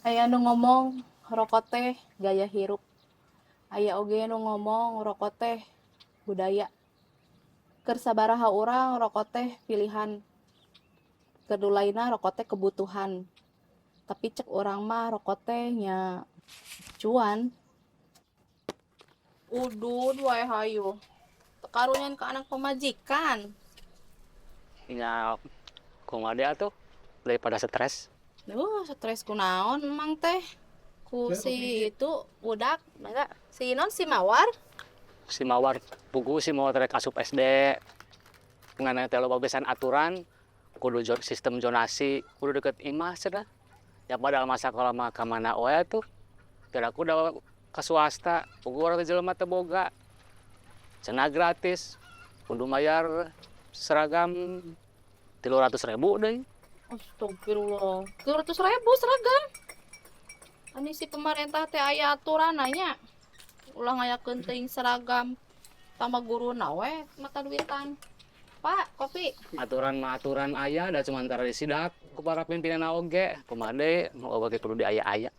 Aya nu ngomong rokok teh gaya hirup. Aya oge nu ngomong rokok teh budaya. Keur sabaraha urang rokok teh pilihan. Keur nu lainna rokok teh kebutuhan. Tapi cek urang mah rokok teh nya cuan. Udud wae hayu. Teu karunyan ka anak pamajikan. Ya, kumade atuh daripada stres. Stres kunaon emang teh? Ku si itu budak, masa si non si Mawar. Si Mawar pugu si Mawar rek asup SD. Mengenai teh loba pisan aturan, kudu sistem zonasi, kudu deket imah cenah. Ya padahal masa kalau mah ka mana we tuh. Teu aku udah ke swasta, pugu urang jelema teu boga. Cenah gratis. Kudu bayar seragam 300.000 deui. Astagfirullah. 200.000 seragam. Ani si pemerintah teh aya aturan nanya. Ulah ngayakeun teuing seragam. Tambah guru we mata duitan. Pak, kopi. Aturan mah aturan aya da cuma antara disidak ku para pimpinan oge. Kumade mau oge kudu diaya-aya.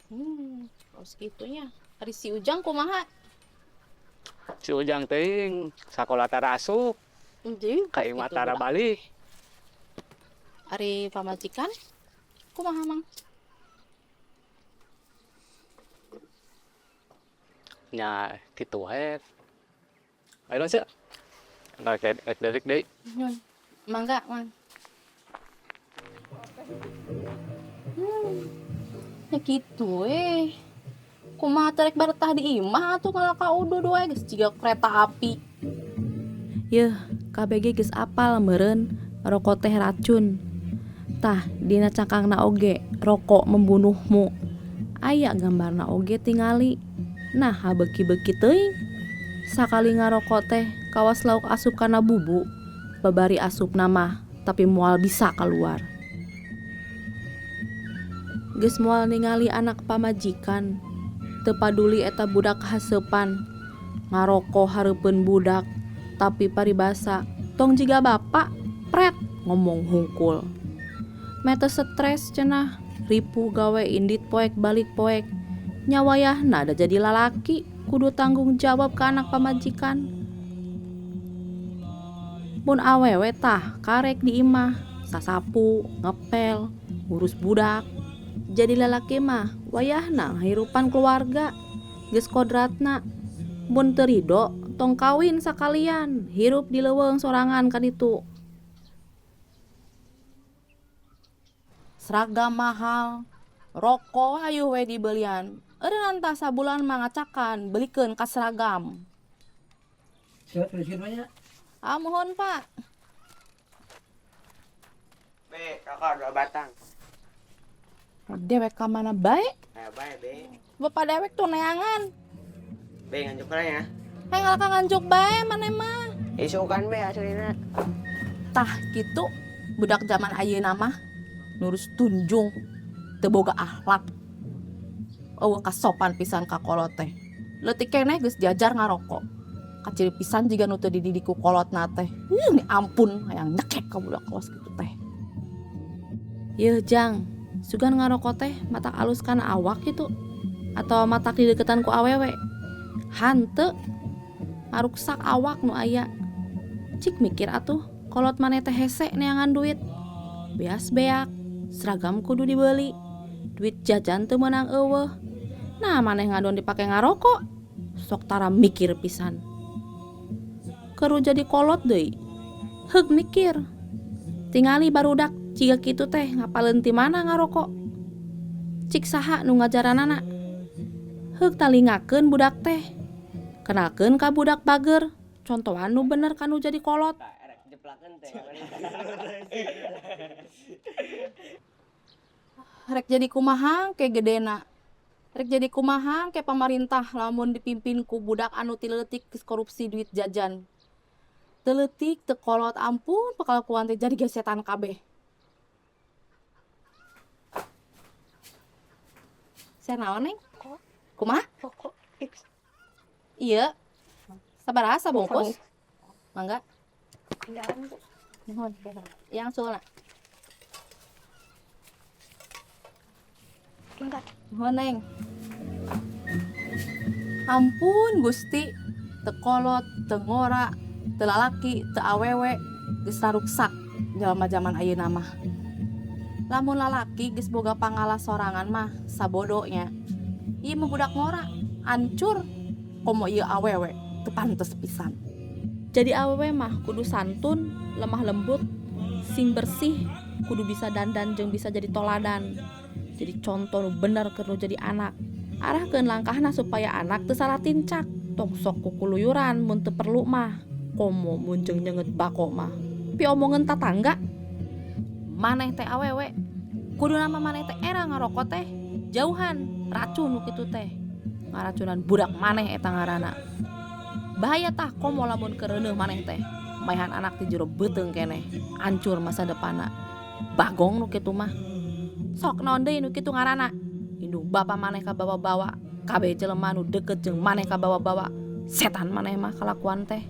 Terus gitunya. Ari si Ujang kumaha? Si Ujang teuing sakola tara asup Anjing, ka imah tara balik. Ari pamajikan kumaha mang? Nya kitu wae. Ayo sih. Enggak kayak dari deui. Mangga, mang. Ya gitu kumaha terek baretah di imah atuh ngalaka udud we geus jiga kereta api. Yeuh, KBG geus apal meureun rokok teh racun. Tah, dina cangkangna oge rokok membunuhmu. Aya gambarna oge tingali. Nah, habeuki-beuki teuing. Sakali ngarokok teh kawas lauk asup kana bubu, babari asupna mah tapi moal bisa keluar. Geus moal ningali anak pamajikan, teu paduli eta budak haseupan. Ngaroko hareupeun budak, tapi paribasa tong jiga bapak, pret ngomong hungkul. Mete stres cenah, ripuh gawe indit poek balik poek. Nyawayahna da jadi lalaki, kudu tanggung jawab ke anak pamajikan. Mun awewe tah karek di imah, sasapu, ngepel, ngurus budak. Jadi lalaki mah wayahna hirupan keluarga, geus kodratna. Mun teu ridho tong kawin sakalian, hirup di leuweung sorangan ka ditu. Seragam mahal, rokok hayu we dibelian. Eureun tah sabulan mah ngacakan belikeun ka seragam. Mohon Pak. Be, kakak 2 batang. Dewek ka mana bae? Bae, Be. Bapak dewek tuh neangan. Be, nganjuk ya. Ngalaka nganjuk bae maneh mah. Isukan be asalina. Tah gitu budak zaman ayeuna mah nurus tunjung teu boga akhlak. Eueuh kasopan pisan ka kolot teh. Leutik keneh geus diajar ngarokok. Kaciri pisan jiga nu teu dididik ku kolotna teh. Ni ampun hayang nyekek ka budak kos kitu teh. Yeuh Jang, sugan ngarokok teh matak alus kana awak gitu atau matak di deketan ku awewe. Hanteu ngaruksak awak nu aya. Cik mikir atuh, kolot maneh teh hese neangan duit. Beas beak, seragam kudu dibeli. Duit jajan teu meunang eueuh. Nah, maneh ngadon dipake ngarokok. Sok tara mikir pisan. Keru jadi kolot deui. Heug mikir. Tingali barudak jiga kitu teh ngapaleun ti mana ngarokok. Cik saha nu ngajaranana? Heug talingakeun budak teh. Kenalkeun ka budak bager. Contohan nu bener kanu jadi kolot. Rek jadi kumaha ke gedena. Rek jadi kumaha ke pemerintah lamun dipimpin ku budak anu ti leutik geus korupsi duit jajan. Teu leutik teu kolot ampun pakalakuan teh jadi gesetan kabeh. Saya naon neng? Kumaha? Rokok X. Iya. Sabaraha sabungkus? Mangga. Pindahan Bu. Nuhun. Yang sulna. Bentar. Neng. Ampun Gusti, tekolot, tengora, telalaki, teawewe, geus raruksak jalma-jaman ayeuna mah. Lamun lalaki geus boga pangalas sorangan mah sabodonya. Ieu mah budak ngora, hancur. Komo ieu awewe, teu pantes pisan. Jadi awewe mah kudu santun, lemah lembut, sing bersih, kudu bisa dandan jeung bisa jadi toladan. Jadi contoh nu bener keur nu jadi anak. Arahkeun langkahna supaya anak teu salah tincak. Tong sok kukuluyuran mun teu perlu mah. Komo mun jeung nyeungeut bako mah. Pi omongan tatangga. Maneh teh awewe, kudu nama maneh teh era ngarokok teh jauhan racun nu kitu teh. Ngaracunan budak maneh eta ngaranna. Bahaya tah komo lamun kereuneuh maneh teh. Maehan anak ti jero beuteung keneh, hancur masa depanna. Bagong nu kitu mah. Sok naon deui nu kitu ngaranna? Indung bapa maneh ka bawa-bawa, kabeh jelema nu deukeut jeung maneh ka bawa-bawa. Setan maneh mah kalakuan teh.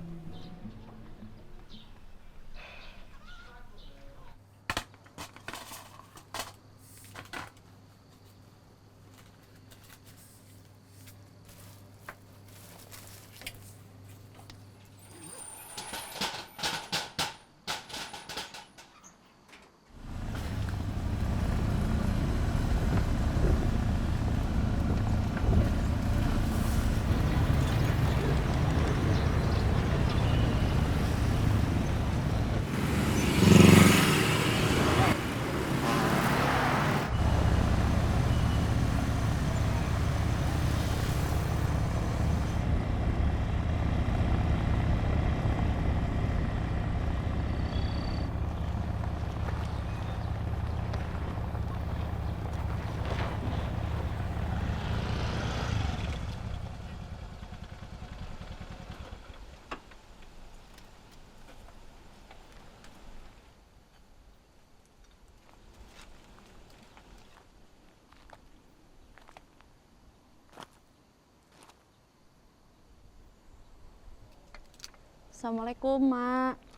Assalamualaikum, Mak.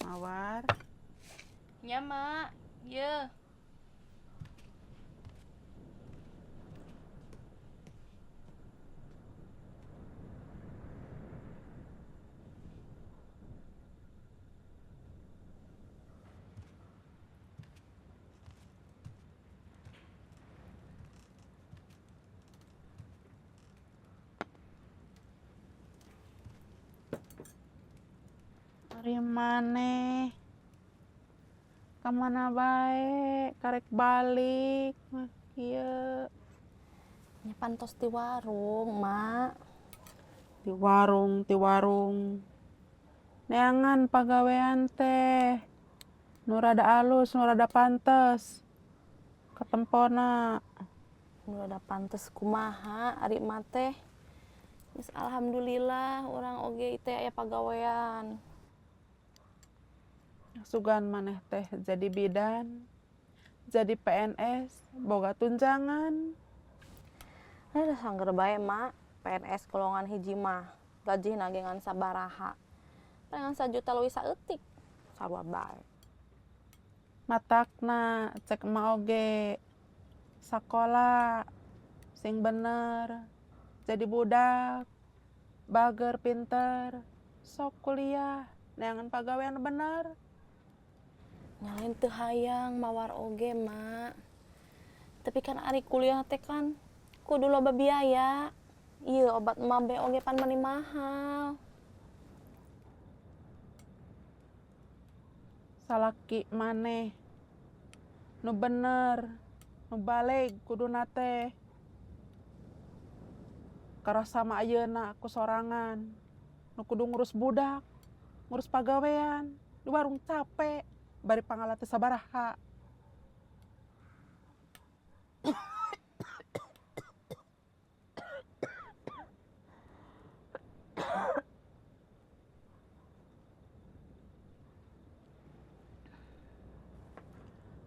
Mawar, Ya, Mak. Ye. hari maneh kemana baik karek balik mah kieu Nya pantos di warung, Mak. ti warung neangan pagawean teh nu rada alus nu rada pantes katempona. Nu rada pantes kumaha ari mah teh. Geus alhamdulillah urang oge teh aya pagawean. Sugan maneh teh jadi bidan, jadi PNS, boga tunjangan. Udah sangger bae, Mak. PNS golongan hiji mah gajihna ge ngan sabaraha. Palingan 1 juta leuwih saeutik. Sarua bae. Matakna cek emak oge sakola sing bener, jadi budak, bager pinter, sok kuliah, neangan pagawean bener. Nyalain teu hayang mawar oge, Mak. Tapi kan ari kuliah teh kan kudu loba biaya. Ieu obat emak be oge pan meuni mahal. salaki maneh nu bener nu balik kudu nate karo sama ayeuna ku sorangan nu kudu ngurus budak ngurus pagawean di warung capek bari pangala teu sabaraha.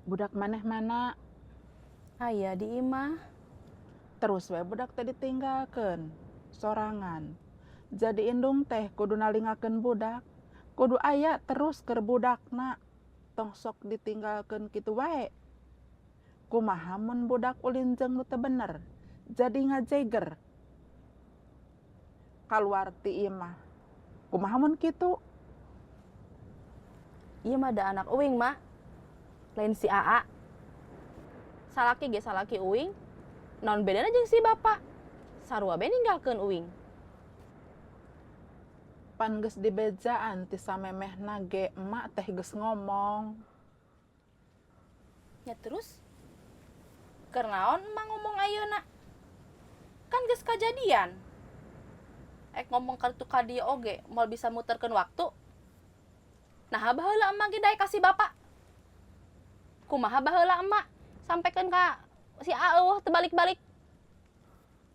Budak maneh mana Aya di imah. terus we budak teh ditinggalkeun sorangan. Jadi indung teh kudu nalingakeun budak, kudu aya terus keur budakna. Tong sok ditinggalkeun kitu wae. Kumaha mun budak ulin jeung nu teu bener, jadi ngajeger. Kaluar ti imah. Kumaha mun kitu? Ieu mah da anak uing mah. Lain si Aa. Salaki ge salaki uing. Naon bedana jeung si bapa? Sarua bae ninggalkeun uing. Pan geus dibejaan ti samemehna ge emak teh geus ngomong. Ya terus? Keur naon emang ngomong ayeuna? Kan geus kajadian. Ngomong kartu ka dieu oge moal bisa muterkeun waktu. Nah baheula emak ge daek ka si bapa. Kumaha baheula emak sampekeun ka si Aa teu balik-balik.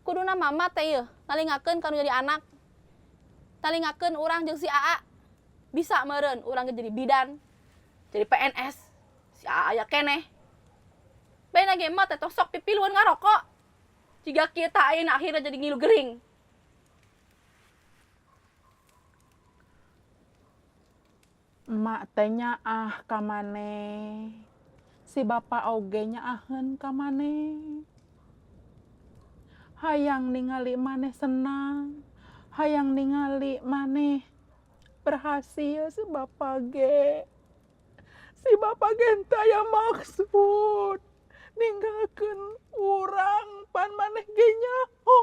Kuduna mama teh ieu ngalingakeun ka nu jadi anak. Talingakeun urang jeung si Aa. Bisa meureun urang ge jadi bidan, jadi PNS. Si Aa aya keneh. Bae ge emak teh tos sok pipiluan ngarokok. Jiga kieu teh ayeuna akhirna jadi ngilu gering. Emak teh nyaah ka maneh. Si bapa oge nyaaheun ka maneh. Hayang ningali maneh senang. Hayang ningali maneh berhasil si bapa ge. Si bapa ge teu aya maksud ninggalkeun urang pan maneh ge nyaho.